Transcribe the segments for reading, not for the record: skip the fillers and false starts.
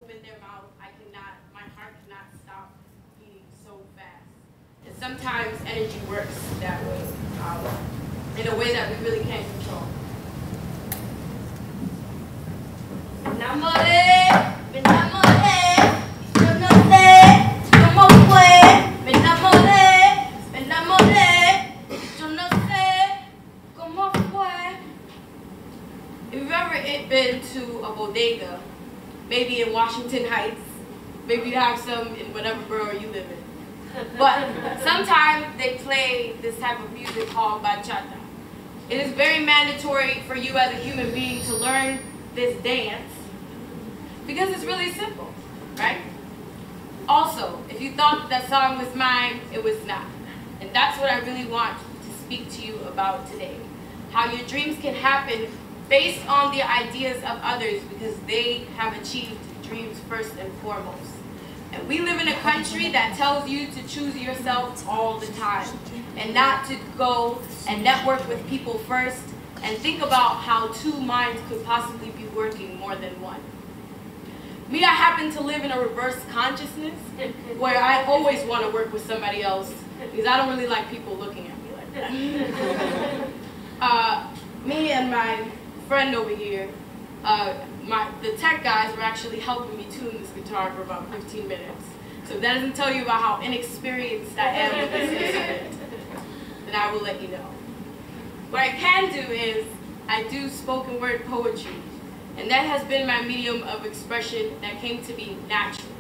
in their mouth, my heart cannot stop beating so fast. And sometimes energy works that way, in a way that we really can't control. If you've ever been to a bodega, maybe in Washington Heights, maybe you have some in whatever borough you live in. But sometimes they play this type of music called bachata. It is very mandatory for you as a human being to learn this dance because it's really simple, right? Also, if you thought that song was mine, it was not. And that's what I really want to speak to you about today. How your dreams can happen based on the ideas of others because they have achieved dreams first and foremost. And we live in a country that tells you to choose yourself all the time and not to go and network with people first and think about how two minds could possibly be working more than one. Me, I happen to live in a reverse consciousness where I always want to work with somebody else because I don't really like people looking at me like that. Me and my friend over here, the tech guys were actually helping me tune this guitar for about 15 minutes. So if that doesn't tell you about how inexperienced I am with this instrument, then I will let you know. What I can do is, I do spoken word poetry, and that has been my medium of expression that came to me naturally.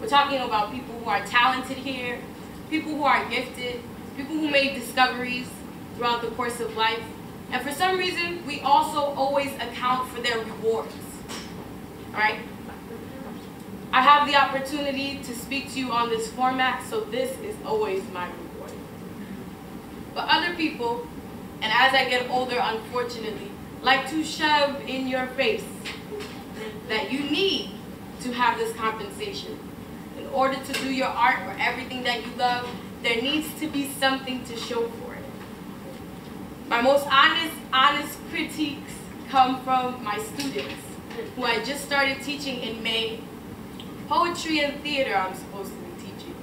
We're talking about people who are talented here, people who are gifted, people who made discoveries throughout the course of life, and for some reason, we also always account for their rewards, all right? I have the opportunity to speak to you on this format, so this is always my reward. But other people, and as I get older, unfortunately, like to shove in your face that you need to have this compensation. In order to do your art or everything that you love, there needs to be something to show for it. My most honest critiques come from my students, who I just started teaching in May. Poetry and theater I'm supposed to be teaching.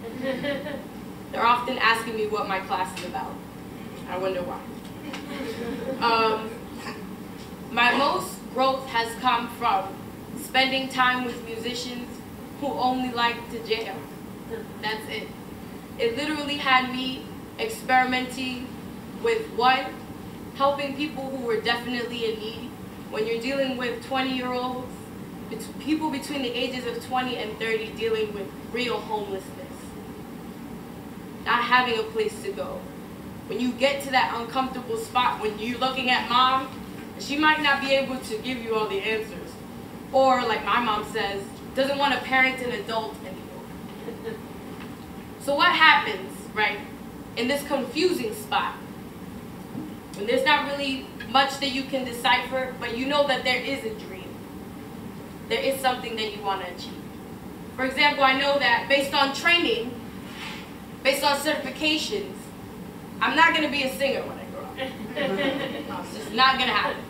They're often asking me what my class is about. I wonder why. My most growth has come from spending time with musicians who only like to jam. That's it. It literally had me experimenting with one, helping people who were definitely in need. When you're dealing with 20-year-olds, people between the ages of 20 and 30 dealing with real homelessness, not having a place to go. When you get to that uncomfortable spot when you're looking at mom, she might not be able to give you all the answers. Or like my mom says, doesn't want to parent an adult anymore. So what happens, right, in this confusing spot? When there's not really much that you can decipher, but you know that there is a dream. There is something that you want to achieve. For example, I know that based on training, based on certifications, I'm not going to be a singer when I grow up. It's just not going to happen.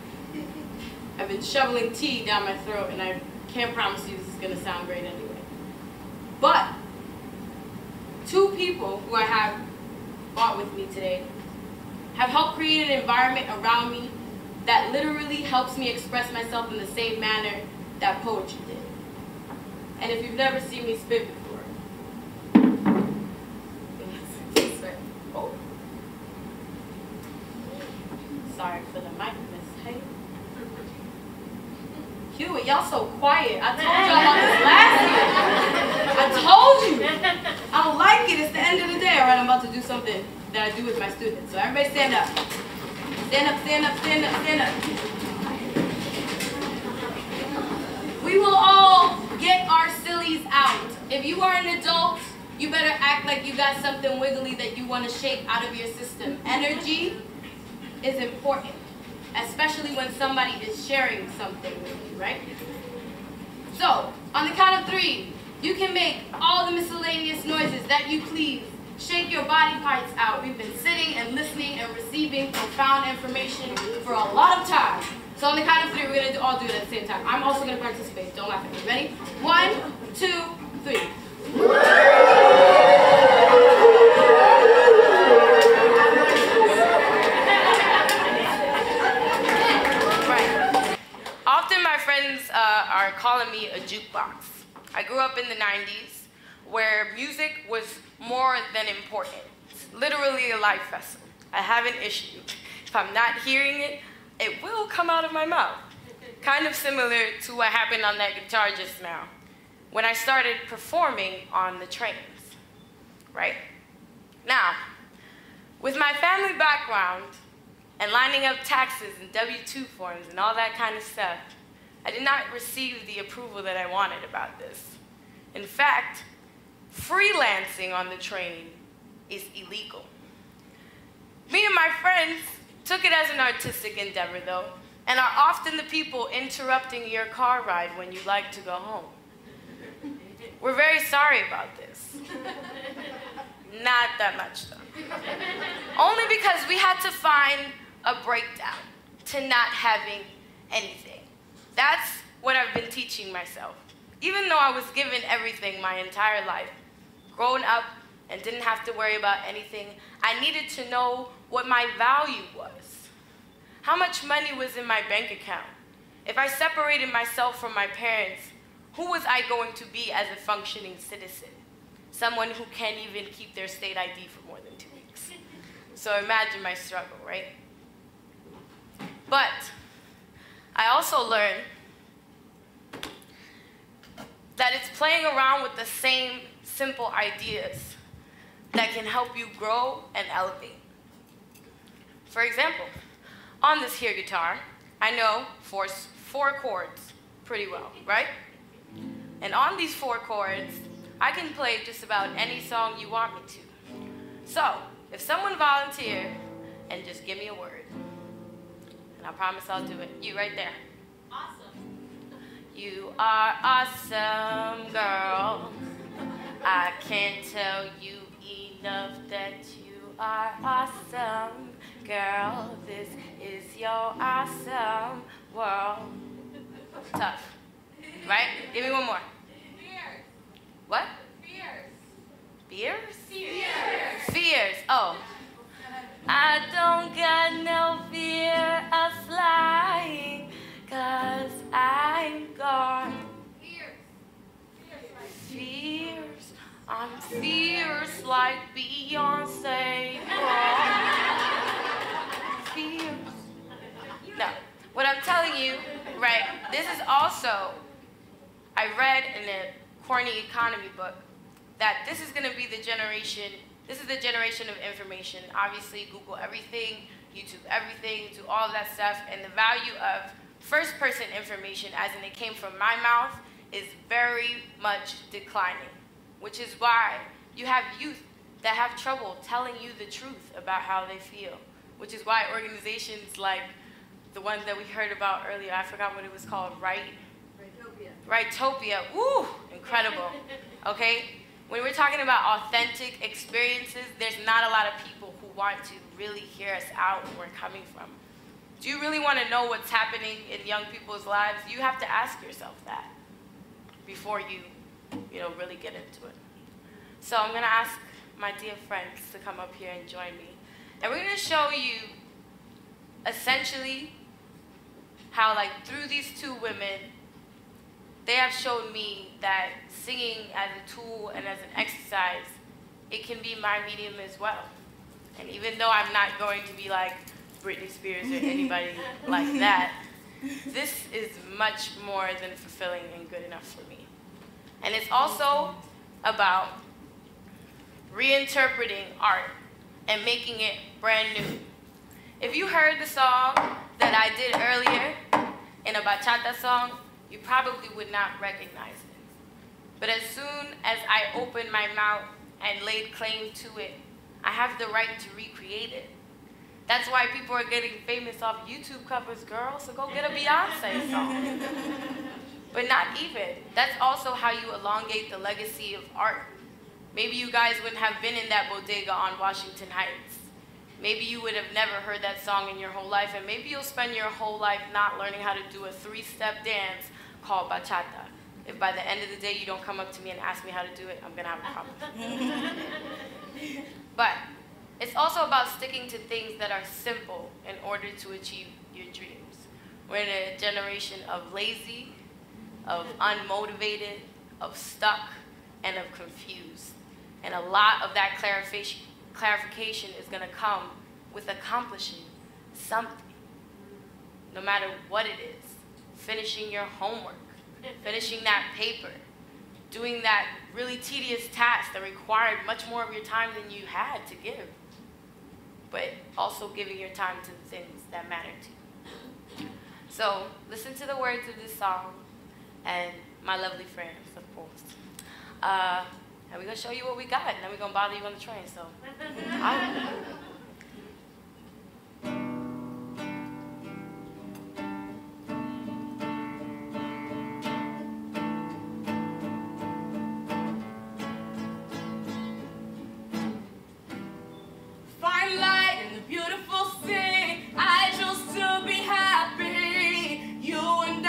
I've been shoveling tea down my throat, and I can't promise you this is going to sound great anyway. But two people who I have brought with me today have helped create an environment around me that literally helps me express myself in the same manner that poetry did. And if you've never seen me spit before, oh, sorry for the mic, Miss Hay. Hewitt, y'all so quiet. I told y'all about this last year. I told you. I don't like it. It's the end of the day. All right, I'm about to do something that I do with my students. So everybody stand up. Stand up, stand up, stand up, stand up. We will all get our sillies out. If you are an adult, you better act like you got something wiggly that you want to shake out of your system. Energy is important, especially when somebody is sharing something with you, right? So, on the count of 3, you can make all the miscellaneous noises that you please. Shake your body parts out. We've been sitting and listening and receiving profound information for a lot of time. So on the count of 3, we're going to all do it at the same time. I'm also going to participate. Don't laugh at me. Ready? 1, 2, 3. Right. Often my friends are calling me a jukebox. I grew up in the 90s where music was more than important. It's literally a life vessel. I have an issue. If I'm not hearing it, it will come out of my mouth. Kind of similar to what happened on that guitar just now, when I started performing on the trains, right? Now, with my family background and lining up taxes and W-2 forms and all that kind of stuff, I did not receive the approval that I wanted about this. In fact, freelancing on the train is illegal. Me and my friends took it as an artistic endeavor, though, and are often the people interrupting your car ride when you like to go home. We're very sorry about this. Not that much, though. Only because we had to find a breakdown to not having anything. That's what I've been teaching myself. Even though I was given everything my entire life, grown up and didn't have to worry about anything, I needed to know what my value was. How much money was in my bank account? If I separated myself from my parents, who was I going to be as a functioning citizen? Someone who can't even keep their state ID for more than 2 weeks. So imagine my struggle, right? But I also learned that it's playing around with the same simple ideas that can help you grow and elevate. For example, on this here guitar, I know four chords pretty well, right? And on these 4 chords, I can play just about any song you want me to. So, if someone volunteer and just give me a word, and I promise I'll do it. You right there. Awesome. You are awesome, girl. I can't tell you enough that you are awesome, girl. This is your awesome world. Tough, right? Give me one more. Fears. What? Fears. Fears? Fears. Fears. Oh. I don't got no fear of flying, 'cause I'm gone. Fears. I'm fierce like Beyonce. Fears. No. What I'm telling you, right, this is also, I read in a corny economy book that this is going to be the generation, this is the generation of information. Obviously, Google everything, YouTube everything, do all of that stuff, and the value of first-person information, as in it came from my mouth, is very much declining, which is why you have youth that have trouble telling you the truth about how they feel, which is why organizations like the one that we heard about earlier, I forgot what it was called, Rightopia, woo, incredible, okay? When we're talking about authentic experiences, there's not a lot of people who want to really hear us out where we're coming from. Do you really want to know what's happening in young people's lives? You have to ask yourself that before you really get into it. So I'm going to ask my dear friends to come up here and join me. And we're going to show you essentially how, like, through these 2 women, they have shown me that singing as a tool and as an exercise, it can be my medium as well. And even though I'm not going to be like Britney Spears or anybody like that, this is much more than fulfilling and good enough for me. And it's also about reinterpreting art and making it brand new. If you heard the song that I did earlier in a bachata song, you probably would not recognize it. But as soon as I opened my mouth and laid claim to it, I have the right to recreate it. That's why people are getting famous off YouTube covers, girl, so go get a Beyonce song. But not even. That's also how you elongate the legacy of art. Maybe you guys wouldn't have been in that bodega on Washington Heights Maybe you would have never heard that song in your whole life, and maybe you'll spend your whole life not learning how to do a 3-step dance called bachata. If by the end of the day you don't come up to me and ask me how to do it, I'm gonna have a problem. But it's also about sticking to things that are simple in order to achieve your dreams. We're in a generation of lazy, of unmotivated, of stuck, and of confused. And a lot of that clarification is going to come with accomplishing something, no matter what it is. Finishing your homework, finishing that paper, doing that really tedious task that required much more of your time than you had to give, but also giving your time to the things that matter to you. So listen to the words of this song and my lovely friends, of course. And we're going to show you what we got, and then we're going to bother you on the train. So, Find light in the beautiful city. I choose to be happy. You and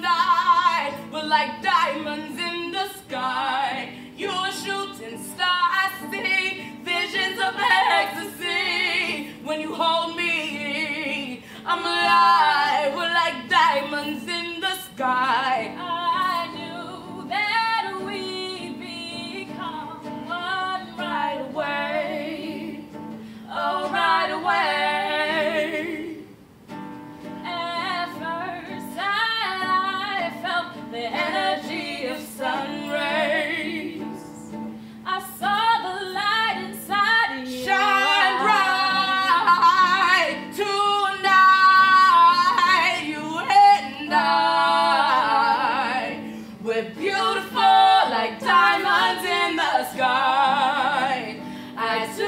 I, we're like diamonds in the sky. You're a shooting star, I see visions of ecstasy. When you hold me, I'm alive. We're like diamonds in the sky. I knew that we'd become one right away. Oh, right away. At first I felt the energy of sun rays. I saw the light inside of you. Shine bright tonight, you and I. We're beautiful like diamonds in the sky. I do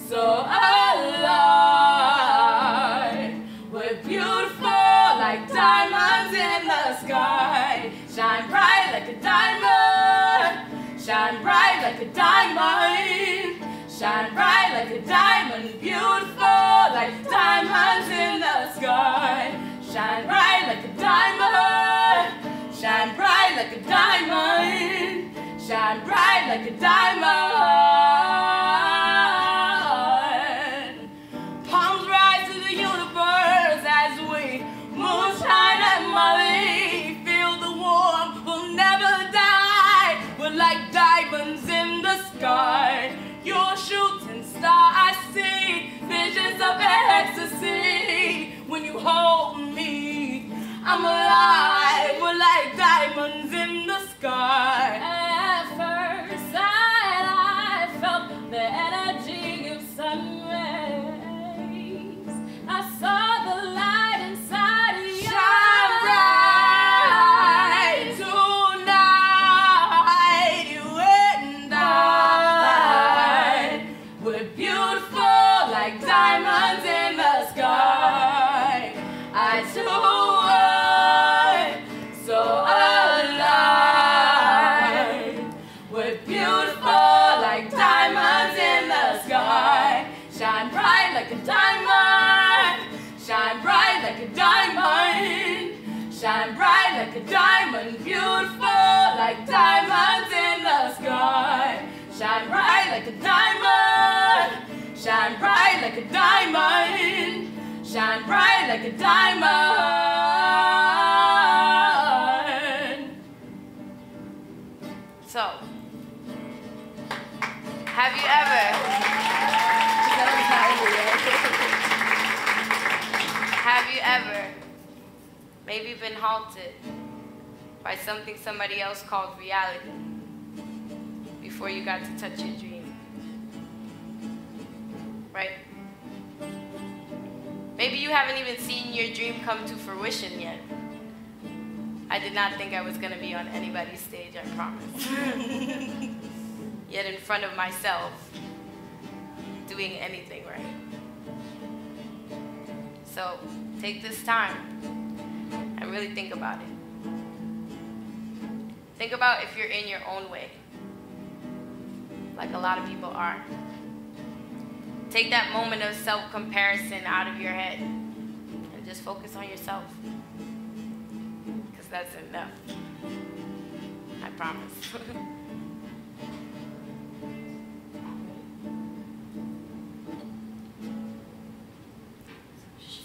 so alive. We're beautiful like diamonds in the sky. Shine bright like a diamond. Shine bright like a diamond. Shine bright like a diamond. Beautiful like diamonds in the sky. Shine bright like a diamond. Shine bright like a diamond. Shine bright like a diamond. Palms rise to the universe as we moonshine and Molly. Feel the warmth, we'll never die. We're like diamonds in the sky. You're a shooting star, I see visions of ecstasy. When you hold me, I'm alive. We're like diamonds in the sky. At first I felt the energy of sun rays. I saw the light inside of you. Shine bright tonight, you and I. We're beautiful like diamonds in the sky. I do so alive. We're beautiful like diamonds in the sky. Shine bright like a diamond. Shine bright like a diamond. Shine bright like a diamond. Beautiful like diamonds in the sky. Shine bright like a diamond. Shine bright like a diamond. Shine bright like a diamond. so have you ever maybe been halted by something somebody else called reality before you got to touch your dream? Right? Maybe you haven't even seen your dream come to fruition yet. I did not think I was going to be on anybody's stage, I promise. Yet in front of myself, doing anything right. So take this time and really think about it. Think about if you're in your own way. like a lot of people are. Take that moment of self-comparison out of your head and just focus on yourself. Because that's enough. I promise.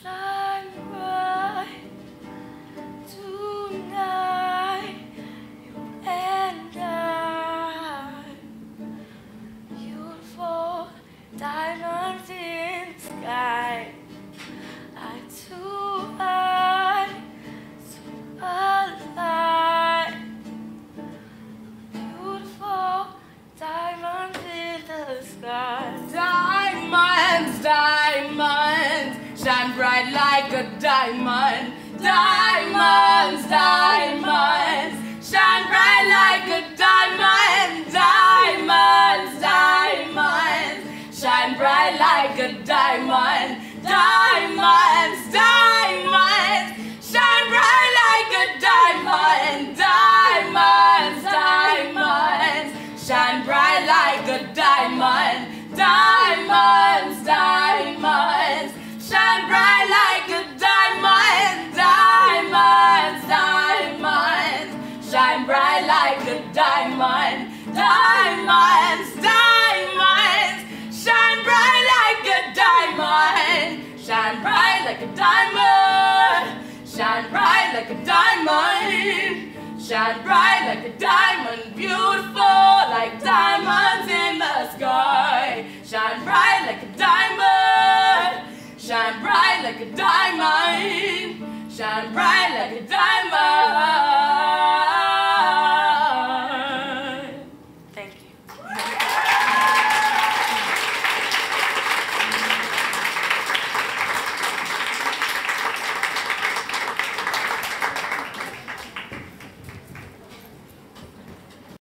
Shine bright tonight, you and I, beautiful diamonds in the sky. I too so alive, beautiful diamonds in the sky. Diamonds, diamonds, shine bright like a diamond. Diamonds, diamonds, shine bright like a diamond. Diamonds, diamonds, shine bright like a diamond. Diamonds, diamonds, shine bright like a diamond. Diamonds, diamonds, shine bright like a diamond. Diamonds, diamonds, shine bright like a diamond. Diamonds, diamonds, shine bright like a diamond. Diamonds, diamonds, shine bright like a diamond. Shine bright like a diamond. Shine bright like a diamond. Shine bright like a diamond, beautiful like diamonds in the sky. Shine bright like a diamond. Shine bright like a diamond. Shine bright like a diamond.